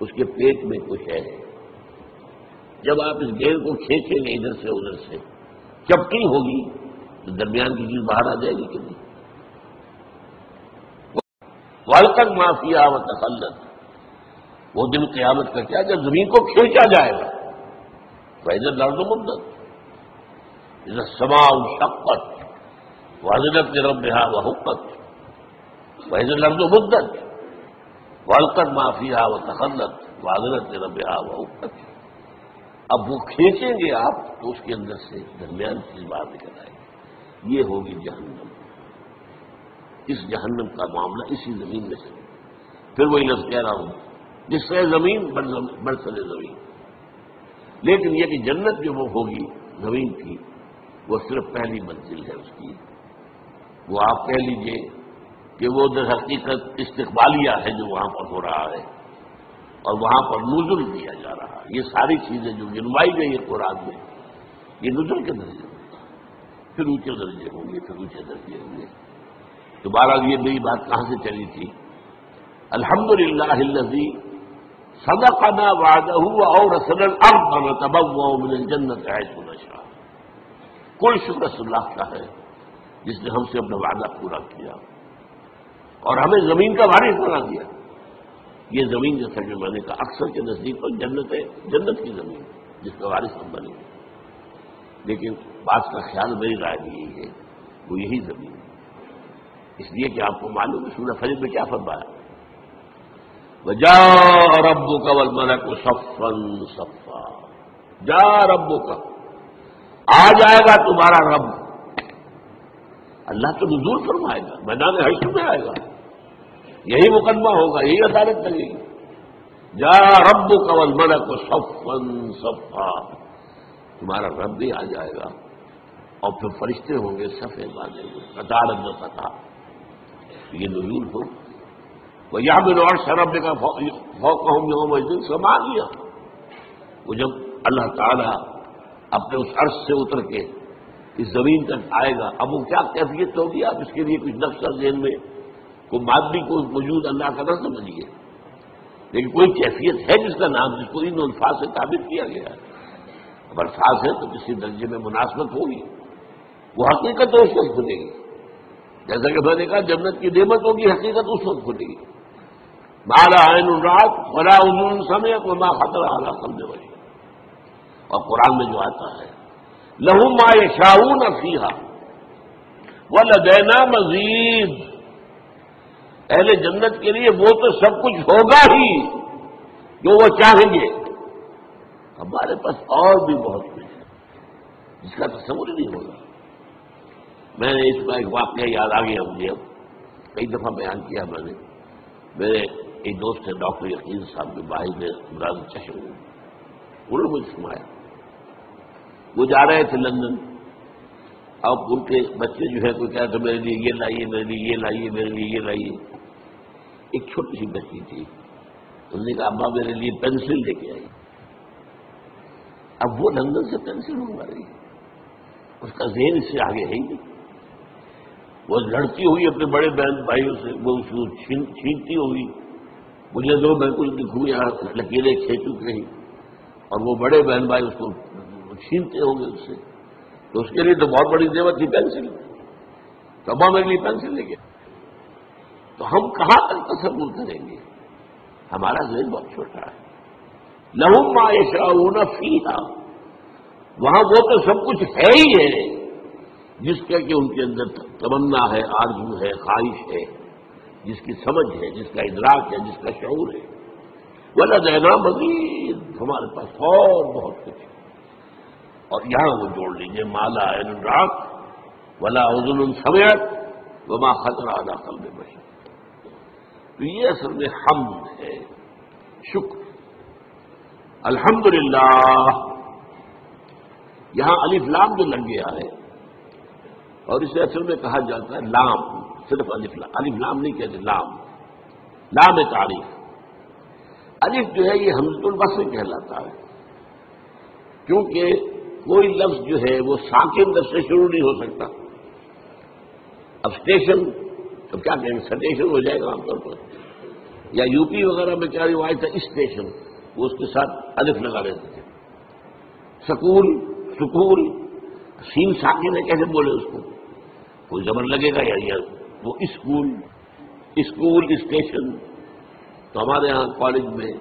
[SPEAKER 2] اس کے پیٹ میں کچھ ہے، جب آپ اس گیند کو کھینچیں گے ادھر سے ادھر سے، چپٹی ہوگی تو درمیان کی چیز باہر آ جائے گی کہ نہیں؟ وَأَلْقَتْ مَا فِيهَا وَتَخَلَّتْ، وہ دن قیامت کا کیا جب زمین کو کھینچا جائے گا. فَإِذَا الْأَرْضُ مُدَّتْ إِذَا السَّمَاءُ انشَقَّتْ وَأَذِنَتْ لِرَبِّهَا وَحُقَّتْ وَإِذَا الْأَرْضُ مُدَّتْ وَأَلْقَتْ مَا فِيهَا وَتَخَلَّتْ وَأَذِنَتْ لِرَبِّهَا وَحُقَّتْ. اب وہ کھینچیں گے آپ تو اس کے اندر سے درمیان چیز باہر نکل آئے گی. یہ ہوگی جہنم. اس جہنم کا معاملہ اسی زمین میں سے. پھر وہی لفظ کہہ رہا ہوں جس سے زمین برسر زمین. لیکن یہ کہ جنت جو وہ ہوگی زمین کی وہ صرف پہلی منزل ہے اس کی. وہ آپ کہہ لیجئے کہ وہ در حقیقت استقبالیہ ہے جو وہاں پر ہو رہا ہے اور وہاں پر نزل دیا جا رہا ہے. یہ ساری چیزیں جو گنوائی گئی ہے قرآن میں یہ نزل کے درجے میں. پھر اونچے درجے ہوں گے، پھر اونچے درجے ہوں گے. دوبارہ یہ میری بات کہاں سے چلی تھی؟ الحمدللہ الذی صدقنا وعدہ وأورثنا الارض نتبوأ من الجنۃ حیث نشاء. کل شکر اللہ کا ہے جس نے ہم سے اپنا وعدہ پورا کیا اور ہمیں زمین کا وارث بنا دیا. یہ زمین جیسا کہ میں نے کہا اکثر کے نزدیک تو جنت ہے، جنت کی زمین جس کا وارث ہم بنے. لیکن بعض کا خیال میری رائے بھی یہی ہے وہ یہی زمین ہے. اس لیے کہ آپ کو معلوم ہے سورہ فجر میں کیا فرمایا؟ وَجَاءَ رَبُّكَ وَالْمَلَكُ صَفًّا صَفًّا. جاء ربک، آ جائے گا تمہارا رب. اللہ تو نزول فرمائے گا، میدان حشر میں آئے گا، یہی مقدمہ ہوگا، یہی عدالت لگے گی. جاء ربک والملک صفا صفا. تمہارا رب بھی آ جائے گا اور پھر فرشتے ہوں گے صفے باندھے ہوئے قطار جو قطار. یہ نزول ہو. وَيَحْمِلُ عَرْشَ رَبِّكَ فَوْقَهُمْ يَوْمَئِذٍ ثَمَانِيَةٌ. وہ جب اللہ تعالیٰ اپنے اس عرش سے اتر کے اس زمین تک آئے گا، اب وہ کیا کیفیت ہوگی آپ اس کے لیے کچھ نقشہ ذہن میں کوئی مادی کو وجود اللہ کا نہ سمجھیے، لیکن کوئی کیفیت ہے جس کا نام جس کو ان الفاظ سے تعبیر کیا گیا ہے. اب الفاظ ہے تو کسی درجے میں مناسبت ہوگی. وہ حقیقت تو اس وقت کھلے گی، جیسا کہ میں نے کہا جنت کی نعمت ہوگی، حقیقت اس وقت کھلے گی. ما لا عین رأت ولا اذن سمعت وما خطر علی قلب بشر. اور قرآن میں جو آتا ہے لہم ما یشاؤون فیہا ولدینا مزید. اہل جنت کے لیے وہ تو سب کچھ ہوگا ہی جو وہ چاہیں گے، ہمارے پاس اور بھی بہت کچھ ہے جس کا تصور ہی نہیں ہوگا. میں نے اس کا ایک واقعہ یاد آ گیا مجھے، اب کئی دفعہ بیان کیا میں نے. میرے ایک دوست ہے ڈاکٹر یقین صاحب کے بھائی نے مراد چشم، انہوں نے مجھے سنایا وہ جا رہے تھے لندن. اب ان کے بچے جو ہے کوئی کہا تھا میرے لیے یہ لائیے، میرے لیے یہ لائیے، میرے لیے یہ لائیے. ایک چھوٹی سی بچی تھی، انہوں نے کہا ابا میرے لیے پینسل لے کے آئی. اب وہ لندن سے پینسل منگوا رہی ہے، اس کا ذہن اس سے آگے ہے ہی نہیں. وہ لڑتی ہوئی اپنے بڑے بہن بھائیوں سے، وہ اس کو چھینتی ہوئی، مجھے دو میں کچھ دکھوں یہاں لکیریں کھینچوں کہیں، اور وہ بڑے بہن بھائی اس کو چھینتے ہوں گے اس سے. تو اس کے لیے تو بہت بڑی نعمت تھی پینسل. تو ابا میرے لیے پینسل لے گیا. تو ہم کہاں تک تصور کریں گے؟ ہمارا ذہن بہت چھوٹا ہے. لہم ما یشاؤون فیہا، وہاں وہ تو سب کچھ ہے ہی ہے جس کا کہ ان کے اندر تمنا ہے، آرزو ہے، خواہش ہے، جس کی سمجھ ہے، جس کا ادراک ہے، جس کا شعور ہے. وَلَدَيْنَا مَزِيدٌ، ہمارے پاس اور بہت کچھ ہے. اور یہاں وہ جوڑ لیجیے ما لا عین رأت ولا اذن سمعت وما خطر علی قلب بشر. تو یہ اصل میں حمد ہے، شکر. الحمدللہ یہاں الف لام جو لگ گیا ہے، اور اسے اصل میں کہا جاتا ہے لام، صرف الف لام نہیں کہتے، لام تعریف. الف جو ہے یہ حمزۃ الوصل کہلاتا ہے، کیونکہ کوئی لفظ جو ہے وہ ساکن لفظ سے شروع نہیں ہو سکتا. اب اسٹیشن تو کیا کہیں گے، سٹیشن ہو جائے گا عام طور پر. یا یو پی وغیرہ میں کیا روایت ہے اسٹیشن، وہ اس کے ساتھ الف لگا دیتے تھے. سکول، سکول، سین ساکن ہے، کیسے بولے اس کو؟ کوئی زبر لگے گا یا وہ اسکول. اسکول اسٹیشن، تو ہمارے ہاں کالج میں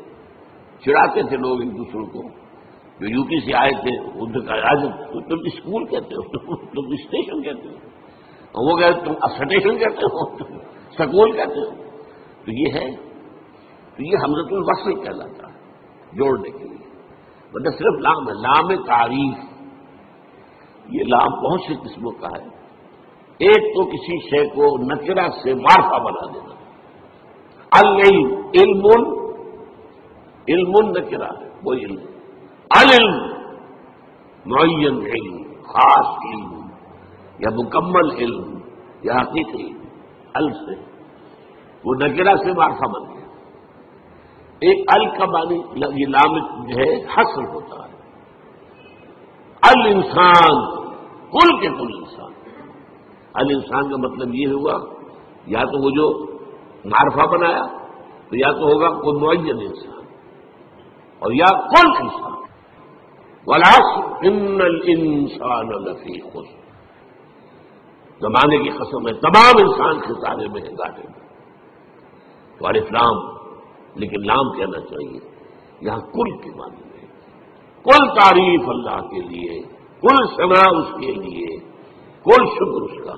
[SPEAKER 2] چڑھاتے تھے لوگ ایک دوسرے کو، جو یو پی سے آئے تھے ان سے کہا آج تم اسکول کہتے ہو، تم اسٹیشن کہتے ہو، اور وہ کہتے تم اسٹیشن کہتے ہو، تم سکول کہتے ہو. تو یہ ہے، تو یہ حمزۃ الوصل کہلاتا ہے، جوڑنے کے لیے. مطلب صرف لام ہے، لام تعریف. یہ لام بہت سی قسموں کا ہے. ایک تو کسی شے کو نکرہ سے معرفہ بنا دینا. العلم، علم نکرہ ہے، وہ علم. العلم معین علم، خاص علم یا مکمل علم یا حقیقی علم. ال سے وہ نکرہ سے معرفہ بن گیا. ایک ال کا معنی یہ لام جو ہے حصر ہوتا ہے. الانسان، کل کے کل انسان. الانسان کا مطلب یہ ہوا یا تو وہ جو معرفہ بنایا تو یا تو ہوگا کوئی معین انسان اور یا کل انسان. والعصر ان الانسان لفی خسر، زمانے کی قسم ہے تمام انسان خسارے میں ہے، گاٹے میں. تو الف لام، لیکن لام کہنا چاہیے یہاں کل کے معنی میں. کل تعریف اللہ کے لیے، کل ثنا اس کے لیے، کل شکر اس کا.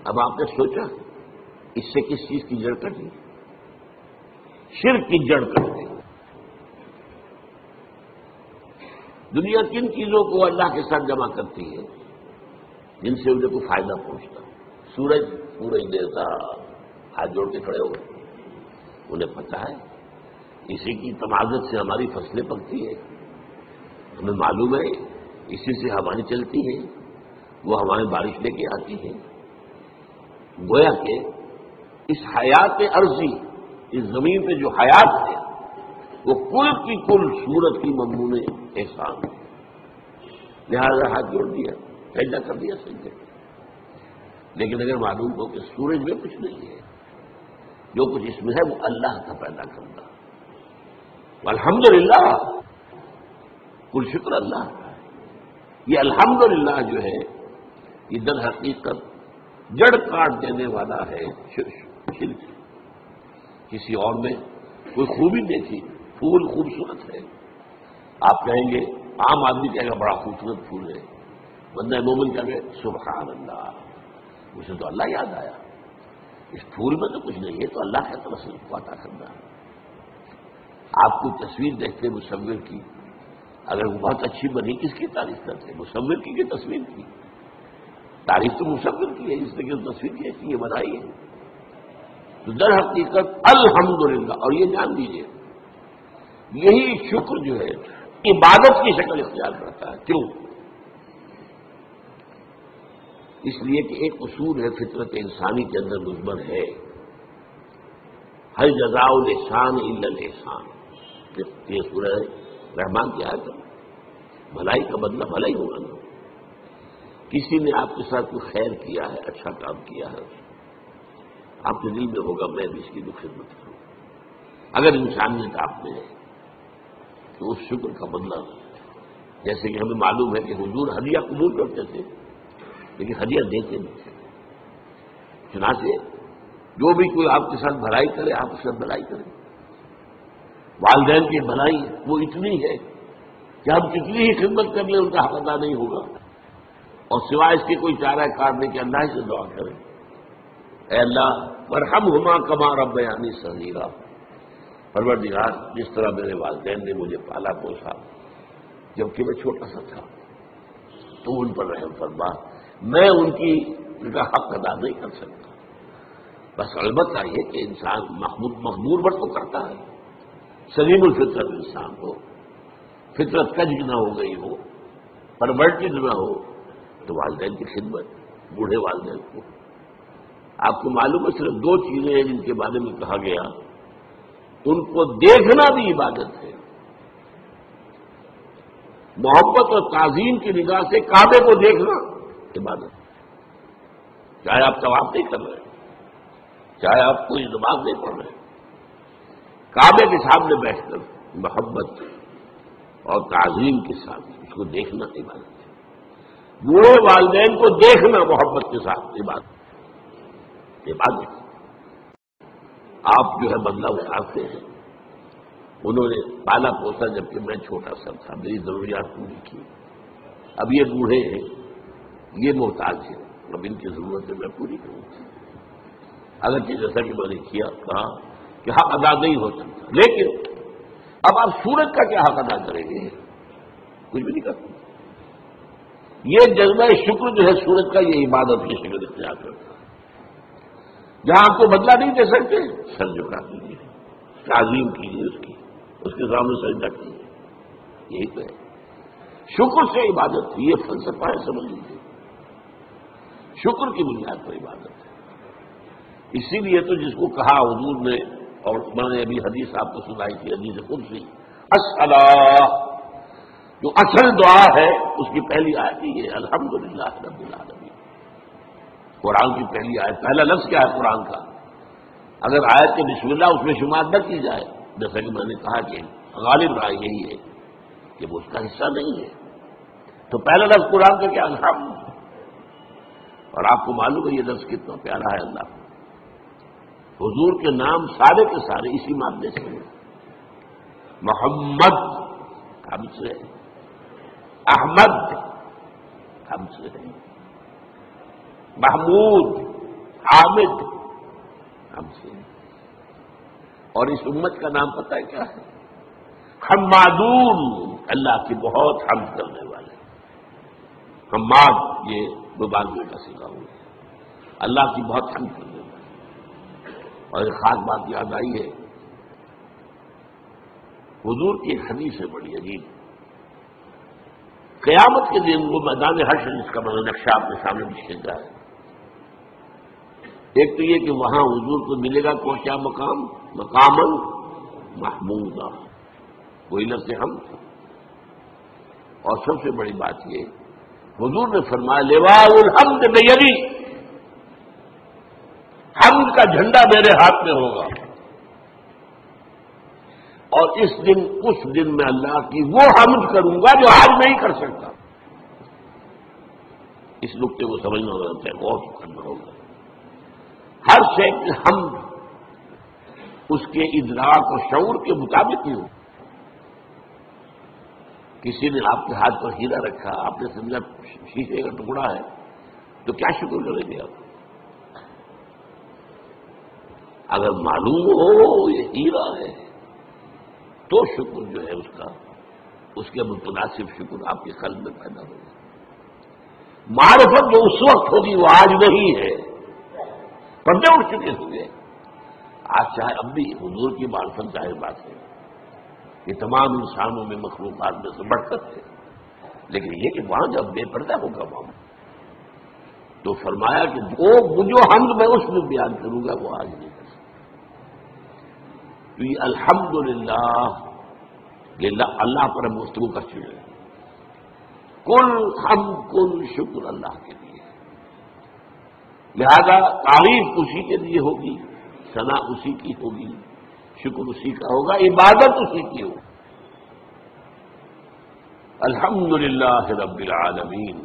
[SPEAKER 2] اب آپ نے سوچا اس سے کس چیز کی جڑ کٹی؟ شرک کی جڑ کٹ گئی. دنیا کن چیزوں کو اللہ کے ساتھ جمع کرتی ہے جن سے انہیں کوئی فائدہ پہنچتا؟ سورج دیتا، ہاتھ جوڑ کے کھڑے ہو گئے. انہیں پتا ہے اسی کی تمازت سے ہماری فصلیں پکتی ہے، ہمیں معلوم ہے اسی سے ہوائیں چلتی ہیں، وہ ہمارے بارش لے کے آتی ہیں. گویا کہ اس حیات عرضی، اس زمین پہ جو حیات ہے وہ کل کی کل صورت کی مضمون احسان ہے. لہذا ہاتھ جوڑ دیا، سجدہ کر دیا سجدے. لیکن اگر معلوم ہو کہ سورج میں کچھ نہیں ہے، جو کچھ اس میں ہے وہ اللہ کا پیدا کرتا. الحمدللہ، کل شکر اللہ کا ہے. یہ الحمدللہ جو ہے یہ در حقیقت جڑ کاٹ دینے والا ہے شرک. کسی اور میں کوئی خوبی دیکھی، پھول خوبصورت ہے، آپ کہیں گے، عام آدمی کہے گا بڑا خوبصورت پھول ہے، بندہ مومن کہے گا سبحان اللہ، مجھے تو اللہ یاد آیا، اس پھول میں تو کچھ نہیں ہے، تو اللہ کی طرف سے عطا کرنا ہے. آپ کو تصویر دیکھتے مصور کی، اگر وہ بہت اچھی بنی کس کی تعریف کرتے؟ مصور کی کہ تصویر کی؟ تعریف تو مصور کی ہے، اس نے کہ تصویر کی ہے، یہ بنائی ہے. تو در حقیقت الحمدللہ. اور یہ جان دیجیے یہی شکر جو ہے عبادت کی شکل اختیار کرتا ہے. کیوں؟ اس لیے کہ ایک اصول ہے فطرت انسانی کے اندر مضمر ہے، ہل جزاء الاحسان الا الاحسان. یہ سورہ رحمان کی آیت ہے. بھلائی کا بدلہ بھلا ہی ہوگا نا. کسی نے آپ کے ساتھ کوئی خیر کیا ہے، اچھا کام کیا ہے، آپ کے دل میں ہوگا میں بھی اس کی خدمت کروں. اگر انسانیت آپ میں ہے تو اس شکر کا بدلہ، جیسے کہ ہمیں معلوم ہے کہ حضور ہدیہ قبول کرتے تھے لیکن ہدیہ دیتے نہیں تھے. چنانچہ جو بھی کوئی آپ کے ساتھ بھلائی کرے آپ اس سے بھلائی کریں. والدین کی بھلائی وہ اتنی ہے کہ ہم کتنی ہی خدمت کر لیں ان کا حق ادا نہیں ہوگا، اور سوائے اس کے کوئی چارہ کار نہیں کہ اللہ سے دعا کریں، اے اللہ ورحمہما کما ربیانی صغیرا. پروردگار جس طرح میرے والدین نے مجھے پالا پوسا جبکہ میں چھوٹا سا تھا، تو ان پر رحم فرما. میں ان کا حق ادا نہیں کر سکتا. بس البتہ یہ کہ انسان مخمور بر تو کرتا ہے، سلیم الفطرت انسان ہو، فطرت کج نہ ہو گئی ہو، پرورٹڈ نہ ہو، تو والدین کی خدمت، بوڑھے والدین کو. آپ کو معلوم ہے صرف دو چیزیں ہیں جن کے بارے میں کہا گیا ان کو دیکھنا بھی عبادت ہے. محبت اور تعظیم کی نگاہ سے کعبے کو دیکھنا عبادت. چاہے آپ طواف نہیں کر رہے، چاہے آپ کوئی نماز نہیں پڑھ رہے، کعبے کے سامنے بیٹھ کر محبت اور تعظیم کے ساتھ اس کو دیکھنا عبادت ہے. بوڑھے والدین کو دیکھنا محبت کے ساتھ عبادت. آپ جو ہے بدلہ اٹھاتے ہیں. انہوں نے پالا پوسا جبکہ میں چھوٹا سا تھا، میری ضروریات پوری کی. اب یہ بوڑھے ہیں، یہ محتاج ہیں، اب ان کی ضرورتیں میں پوری کروں. اگرچہ جیسا کہ میں نے کہا کہ حق ادا نہیں ہو سکتا، لیکن اب آپ سورج کا کیا حق ادا کریں گے؟ کچھ بھی نہیں کر سکتے. یہ جذبہ شکر جو ہے سورج کا، یہ عبادت کی شکل اختیار کرتا ہے. جہاں آپ کو بدلہ نہیں دے سکتے، سر جھکا دیجیے، تعظیم کیجیے اس کے سامنے سجدہ کیجیے. یہی تو ہے شکر سے عبادت. یہ فلسفہ ہے، سمجھ لیجیے. شکر کی بنیاد پر عبادت ہے. اسی لیے تو جس کو کہا حضور نے، اور میں نے ابھی حدیث آپ کو سنائی تھی، حدیث قدسی، الصلاۃ، جو اصل دعا ہے اس کی پہلی آیت ہی ہے الحمدللہ رب العالمین. قرآن کی پہلی آیت، پہلا لفظ کیا ہے قرآن کا؟ اگر آیت کے بسم اللہ اس میں شمار نہ کی جائے، جیسا کہ میں نے کہا کہ غالب رائے یہی ہے کہ وہ اس کا حصہ نہیں ہے، تو پہلا لفظ قرآن کا کیا؟ الحمد. اور آپ کو معلوم ہے یہ لفظ کتنا پیارا ہے اللہ کو. حضور کے نام سارے کے سارے اسی مادے سے ہیں. محمد ہم سے، احمد ہم سے، محمود، حامد ہم سے. اور اس امت کا نام پتہ ہے کیا ہے؟ حمادون، اللہ کی بہت حمد کرنے والے. حماد یہ مبالغے کا صیغہ ہوا، اللہ کی بہت حمد کرنے والے. اور ایک خاص بات یاد آئی ہے، حضور کی ایک حدیث ہے بڑی عجیب. قیامت کے دن وہ میدان حشر جس کا میں نے نقشہ آپ کے سامنے بھی کھینچا ہے، ایک تو یہ کہ وہاں حضور کو ملے گا کیا مقام؟ مقاماً محمودا، وہی لفظ ہم. اور سب سے بڑی بات یہ، حضور نے فرمایا لواء الحمد بیدی، حمد کا جھنڈا میرے ہاتھ میں ہوگا. اور اس دن میں اللہ کی وہ حمد کروں گا جو آج نہیں کر سکتا. اس نقطے کو سمجھنا ہوتا ہے، غور کرنا ہوگا. ہر شے کی حمد اس کے ادراک اور شعور کے مطابق ہی ہو. کسی نے آپ کے ہاتھ پر ہیرا رکھا، آپ نے سمجھا شیشے کا ٹکڑا ہے، تو کیا شکر کریں گے آپ؟ اگر معلوم ہو یہ ہیرا ہے تو شکر جو ہے اس کے متناسب شکر آپ کے قلب میں پیدا ہوگا. معرفت جو اس وقت ہوگی وہ آج نہیں ہے. پردے اٹھ چکے ہوئے آج، چاہے اب بھی حضور کی معرفت ظاہر بات ہے، یہ تمام انسانوں میں مخلوقات میں سے بڑھ کر ہے. لیکن یہ کہ وہاں جب بے پردہ ہوگا وہاں، تو فرمایا کہ وہ جو حمد میں اس میں بیان کروں گا وہ آج نہیں کر سکتا. تو یہ الحمدللہ یہ اللہ پر ہم گفتگو کر چکے ہیں. کل حمد کل شکر اللہ کے لیے، لہذا تعریف اسی کے لیے ہوگی، ثنا اسی کی ہوگی، شکر اسی کا ہوگا، عبادت اسی کی ہوگی. الحمدللہ رب العالمین.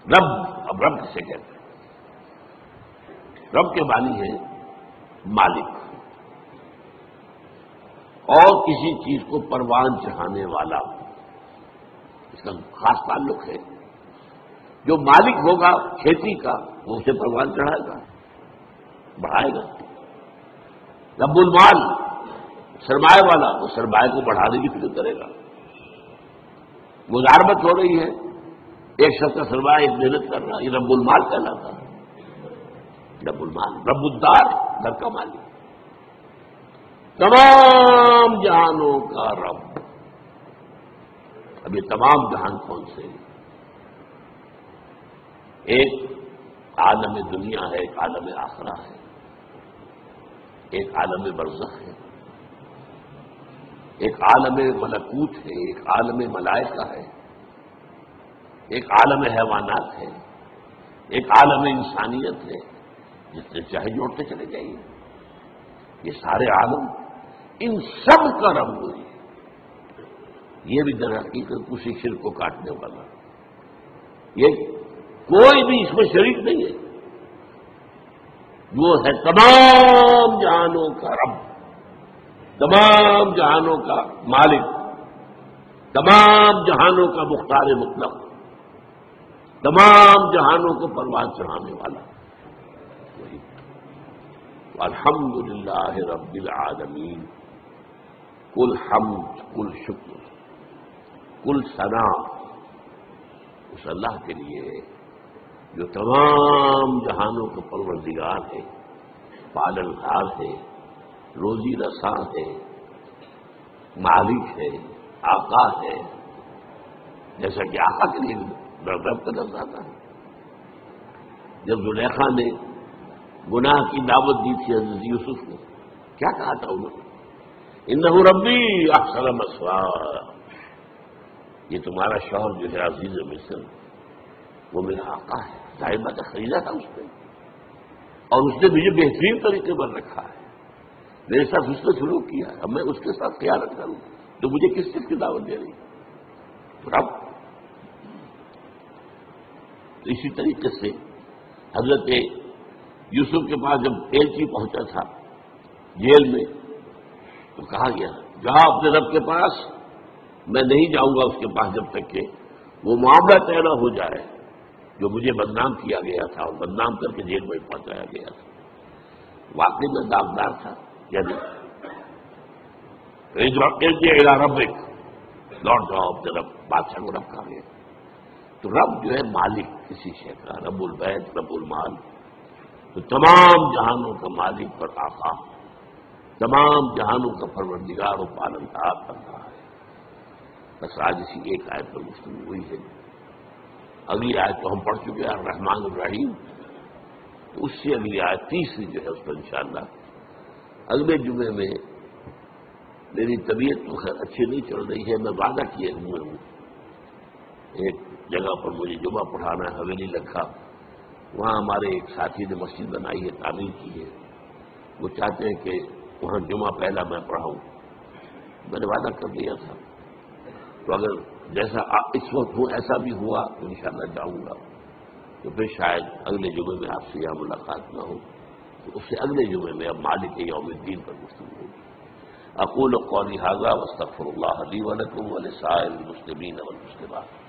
[SPEAKER 2] رب، اب رب کسے کہتے ہیں؟ رب کے معنی ہے مالک، اور کسی چیز کو پروان چڑھانے والا. اس کا خاص تعلق ہے. جو مالک ہوگا کھیتی کا وہ اسے پروان چڑھائے گا، بڑھائے گا. رب المال، سرمایہ والا، وہ سرمایہ کو بڑھانے کی فکر کرے گا. مزاربت ہو رہی ہے، ایک شخص کا سرمایہ ایک محنت کر رہا، یہ رب المال کہلاتا ہے. رب المال، رب الدار، گھر کا مالک، تمام جہانوں کا رب. اب یہ تمام جہان کون سے ہیں؟ ایک عالم دنیا ہے، ایک عالم آخرہ ہے، ایک عالم برزخ ہے، ایک عالم ملکوت ہے، ایک عالم ملائکہ ہے، ایک عالم حیوانات ہے، ایک عالم انسانیت ہے. جتنے چاہے جوڑتے چلے جائیے. یہ سارے عالم، ان سب کا رب ہوئی. یہ بھی در حقیقت اسی شرک کو کاٹنے والا. یہ کوئی بھی اس میں شریک نہیں ہے. وہ ہے تمام جہانوں کا رب، تمام جہانوں کا مالک، تمام جہانوں کا مختار مطلق، تمام جہانوں کو پروان چڑھانے والا وہی۔ الحمدللہ رب العالمین، کل حمد، کل شکر، کل ثنا اس اللہ کے لیے جو تمام جہانوں کا پروردگار ہے، پالنہار ہے، روزی رساں ہے، مالک ہے، آقا ہے، جیسا کہ آقا کے لیے رب کا لفظ آتا ہے۔ جب زلیخا نے گناہ کی دعوت دی تھی حضرت یوسف کو، کیا کہا تھا انہوں نے؟ انہ ربی احسن مثوایا، یہ تمہارا شوہر جو ہے عزیز مصر، وہ میرا آقا ہے، ظاہر بات ہے خریدا تھا اس نے، اور اس نے مجھے بہترین طریقے پر رکھا ہے، میرے ساتھ اس نے سلوک کیا ہے، اب میں اس کے ساتھ خیانت کروں تو مجھے کس چیز کی دعوت دے رہی ہے؟ رب۔ تو اسی طریقے سے حضرت یوسف کے پاس جب ایلچی پہنچا تھا جیل میں، تو کہا گیا جاؤ اپنے رب کے پاس، میں نہیں جاؤں گا اس کے پاس جب تک کہ وہ معاملہ طے نہ ہو جائے جو مجھے بدنام کیا گیا تھا اور بدنام کر کے جیل میں پہنچایا گیا تھا۔ واقعی میں داغدار تھا، یعنی ربک، لوٹ جاؤ اپنے رب، بادشاہ کو رب کہا گیا۔ تو رب جو ہے مالک کسی شے کا، رب البیت، رب المال، تو تمام جہانوں کا مالک اور آقا، تمام جہانوں کا پروردگار و پالنہار کر رہا ہے۔ بس آج اسی ایک آیت پر گفتگو ہوئی ہے، اگلی آیت تو ہم پڑھ چکے ہیں الرحمن الرحیم، تو اس سے اگلی آیت تیسری جو ہے اس پر انشاءاللہ اگلے جمعے میں، میری طبیعت تو خیر اچھی نہیں چل رہی ہے، میں وعدہ کیے ہوئے ہوں ایک جگہ پر مجھے جمعہ پڑھانا ہے، حویلی لکھا، وہاں ہمارے ایک ساتھی نے مسجد بنائی ہے، تعمیر کی ہے، وہ چاہتے ہیں کہ وہاں جمعہ پہلا میں پڑھاؤں، میں نے وعدہ کر دیا تھا، تو اگر جیسا اس وقت ہوں ایسا بھی ہوا تو انشاءاللہ جاؤں گا، تو پھر شاید اگلے جمعے میں آپ سے یہاں ملاقات نہ ہو، تو اس سے اگلے جمعے میں اب مالک یوم الدین پر گفتگو ہوگی۔ اقول قولی ھذا واستغفر اللہ لی ولکم ولسائر المسلمین والمسلمات۔